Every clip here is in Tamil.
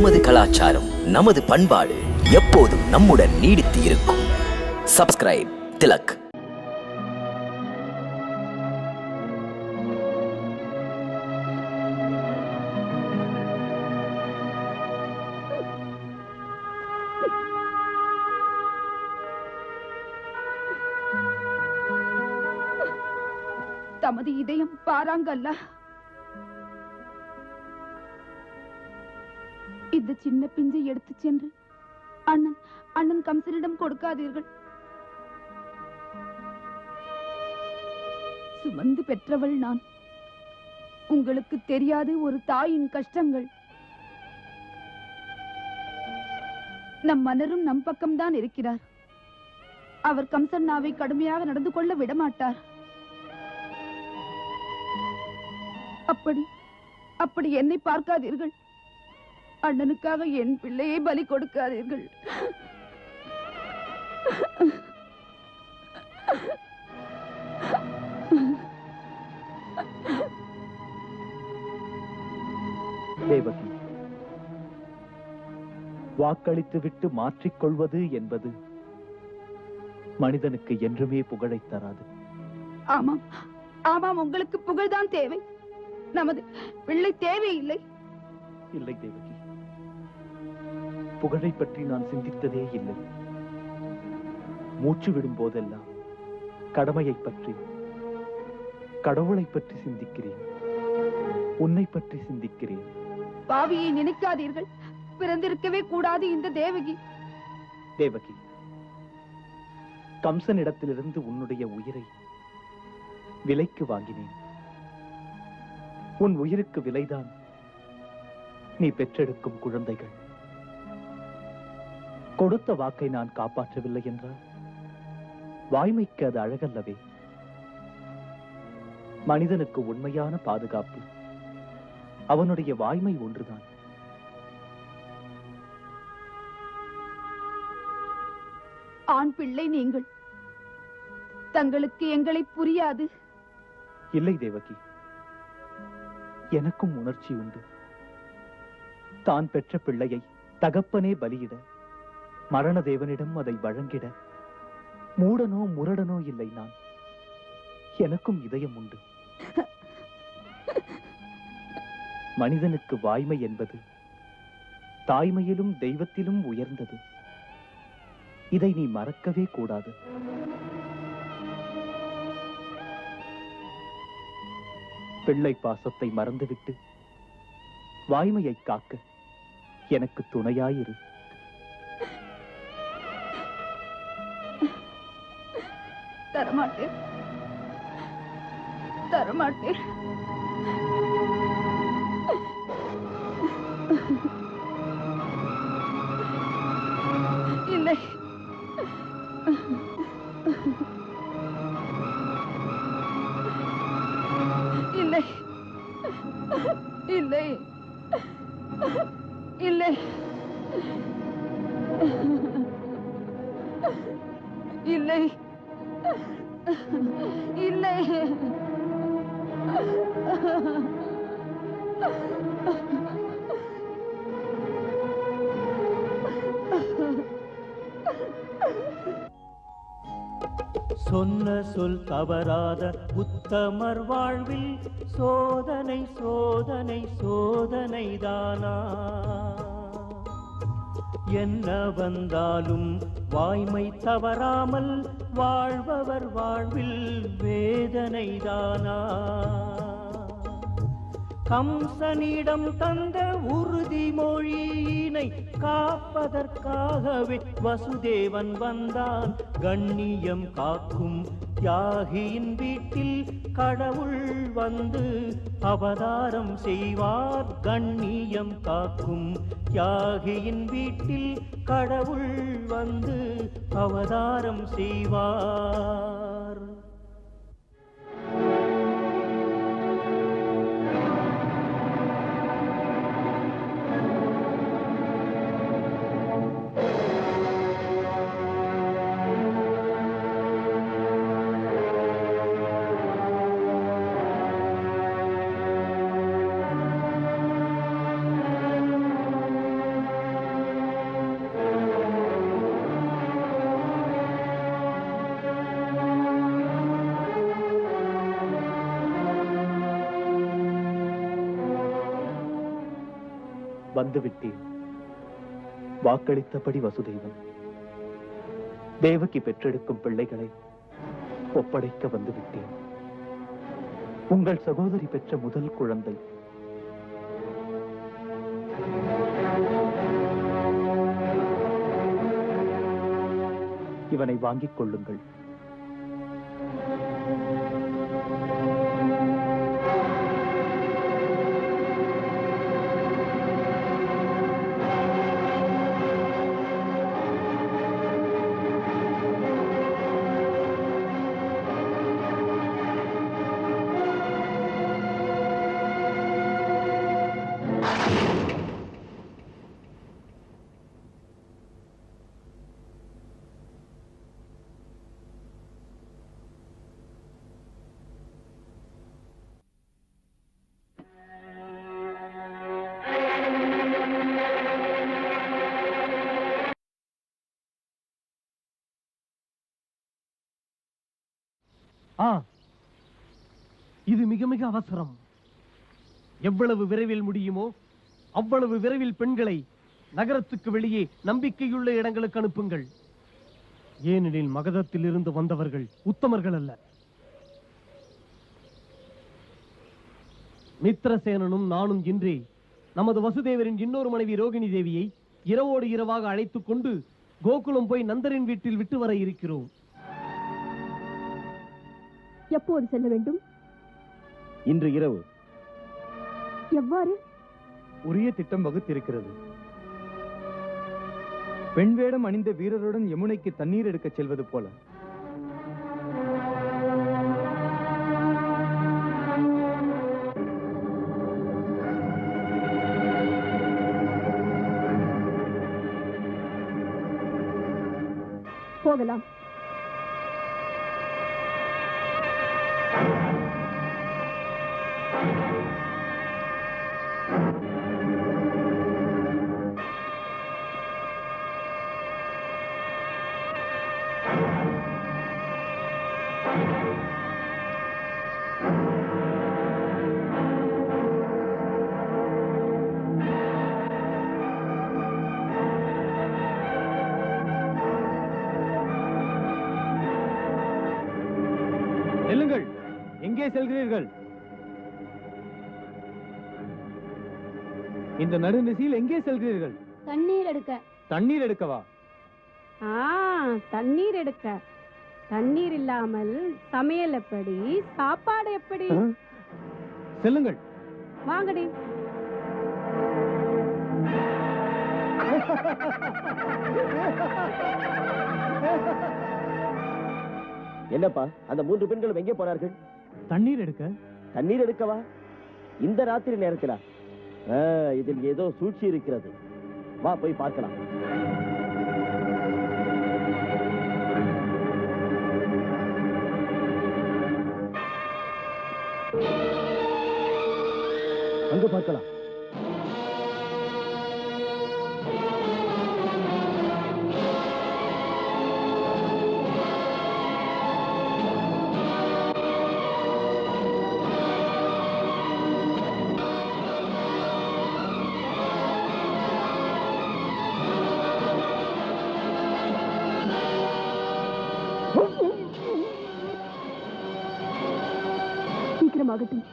நமது கலாச்சாரம், நமது பண்பாடு எப்போதும் நம்முடன் நீடித்து இருக்கும். சப்ஸ்கிரைப் திலக். தமது இதயம் பாராங்கல்ல. இந்த சின்ன பிஞ்சை எடுத்து சென்று அண்ணன் கம்சனிடம் கொடுக்காதீர்கள். சுமந்து பெற்றவள் நான். உங்களுக்கு தெரியாது ஒரு தாயின் கஷ்டங்கள். நம் மன்னரும் நம் பக்கம்தான் இருக்கிறார். அவர் கம்சன்னாவை கடுமையாக நடந்து கொள்ள விடமாட்டார். அப்படி என்னை பார்க்காதீர்கள். அண்ணனுக்காக என் பிள்ளையை பலி கொடுக்காதீர்கள். தேவகி, வாக்களித்து விட்டு மாற்றிக்கொள்வது என்பது மனிதனுக்கு என்றுமே புகழை தராது. ஆமாம் ஆமாம், உங்களுக்கு புகழ்தான் தேவை. நமது பிள்ளை தேவையில்லை. இல்லை தேவகி, புகழை பற்றி நான் சிந்தித்ததே இல்லை. மூச்சு விடும் போதெல்லாம் கடமையை பற்றி, கடவுளை பற்றி சிந்திக்கிறேன். உன்னை பற்றி சிந்திக்கிறேன். பாவியை நினைக்காதீர்கள். பிறந்திருக்கவே கூடாது இந்த தேவகி. தேவகி, கம்சனிடத்திலிருந்து உன்னுடைய உயிரை விலைக்கு வாங்கினேன். உன் உயிருக்கு விலைதான் நீ பெற்றெடுக்கும் குழந்தைகள். கொடுத்த வாக்கை நான் காப்பாற்றவில்லை என்றால் வாய்மைக்கு அது அழகல்லவே. மனிதனுக்கு உண்மையான பாதுகாப்பு அவனுடைய வாய்மை ஒன்றுதான். ஆண் பிள்ளை நீங்கள். தங்களுக்கு எங்களை புரியாது. இல்லை தேவகி, எனக்கும் உணர்ச்சி உண்டு. தான் பெற்ற பிள்ளையை தகப்பனே பலியிட, மரண தேவனிடம் அதை வழங்கிட மூடனோ முரடனோ இல்லை நான். எனக்கும் இதயம் உண்டு. மனிதனுக்கு வாய்மை என்பது தாய்மையிலும் தெய்வத்திலும் உயர்ந்தது. இதை நீ மறக்கவே கூடாது. பிள்ளை பாசத்தை மறந்துவிட்டு வாய்மையை காக்க எனக்கு துணையாயிரு. தரமாட்டேன், தரமாட்டேன். இல்லை, இல்லை, இல்லை, இல்லை, இல்லை, இல்லை. சொன்ன சொல் தவறாத உத்தமர் வாழ்வில் சோதனை சோதனை சோதனைதானா? என்ன வந்தாலும் வாய்மை தவறாமல் வாழ்பவர் வாழ்வில் வேதனைதானா? கம்சனிடம் தந்த உறுதிமொழியினை காப்பதற்காகவே வசுதேவன் வந்தான். கண்ணியம் காக்கும் தியாகியின் வீட்டில் கடவுள் வந்து அவதாரம் செய்வார். கண்ணியம் காக்கும் தியாகியின் வீட்டில் கடவுள் வந்து அவதாரம் செய்வார். வந்துவிட்டேன். வாக்களித்தபடி வசுதேவன் தேவகி பெற்றெடுக்கும் பிள்ளைகளை ஒப்படைக்க வந்துவிட்டேன். உங்கள் சகோதரி பெற்ற முதல் குழந்தை. இவனை வாங்கிக் கொள்ளுங்கள். இது மிக மிக அவசரம். எவ்வளவு விரைவில் முடியுமோ அவ்வளவு விரைவில் பெண்களை நகரத்துக்கு வெளியே நம்பிக்கையுள்ள இடங்களுக்கு அனுப்புங்கள். ஏனெனில் மகதத்தில் இருந்து வந்தவர்கள் உத்தமர்கள் அல்ல. மித்திரசேனனும் நானும் இன்றே நமது வசுதேவரின் இன்னொரு மனைவி ரோகிணி தேவியை இரவோடு இரவாக அழைத்துக் கொண்டு கோகுலம் போய் நந்தரின் வீட்டில் விட்டு வர இருக்கிறோம். எப்போது செல்ல வேண்டும்? இன்று இரவு. எவ்வாறு? உரிய திட்டம் வகுத்திருக்கிறது. பெண் வேடம் அணிந்த வீரருடன் யமுனைக்கு தண்ணீர் எடுக்கச் செல்வது போல. போகலாம். செல்லுங்கள். எங்கே செல்கிறீர்கள்? இந்த நடுநிசையில் எங்கே செல்கிறீர்கள்? தண்ணீர் எடுக்க. தண்ணீர் எடுக்கவா? தண்ணீர் எடுக்க. தண்ணீர் இல்லாமல் சமையல் எப்படி, சாப்பாடு எப்படி? செல்லுங்கள். வாங்கடி. என்னப்பா அந்த 3 பெண்களும் எங்கே போனார்கள்? தண்ணீர் எடுக்க. தண்ணீர் எடுக்கவா? இந்த ராத்திரி நேரத்திலா? இதில் ஏதோ சூழ்ச்சி இருக்கிறது. வா போய் பார்க்கலாம். அங்கு பார்க்கலாம். சீக்கிரமாகட்டும்.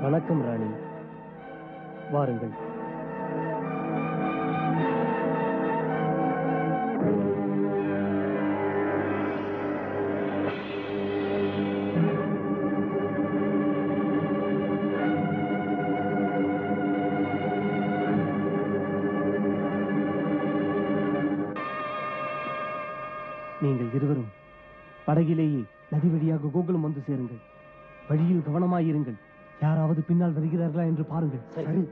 வணக்கம் ராணி. வாருங்கள். நீங்கள் இருவரும் படகிலேயே நதி வழியாக கோகுலம் வந்து சேருங்கள். வழியில் கவனமாயிருங்கள். யாராவது பின்னால் வருகிறார்களா என்று பாருங்கள். சரி.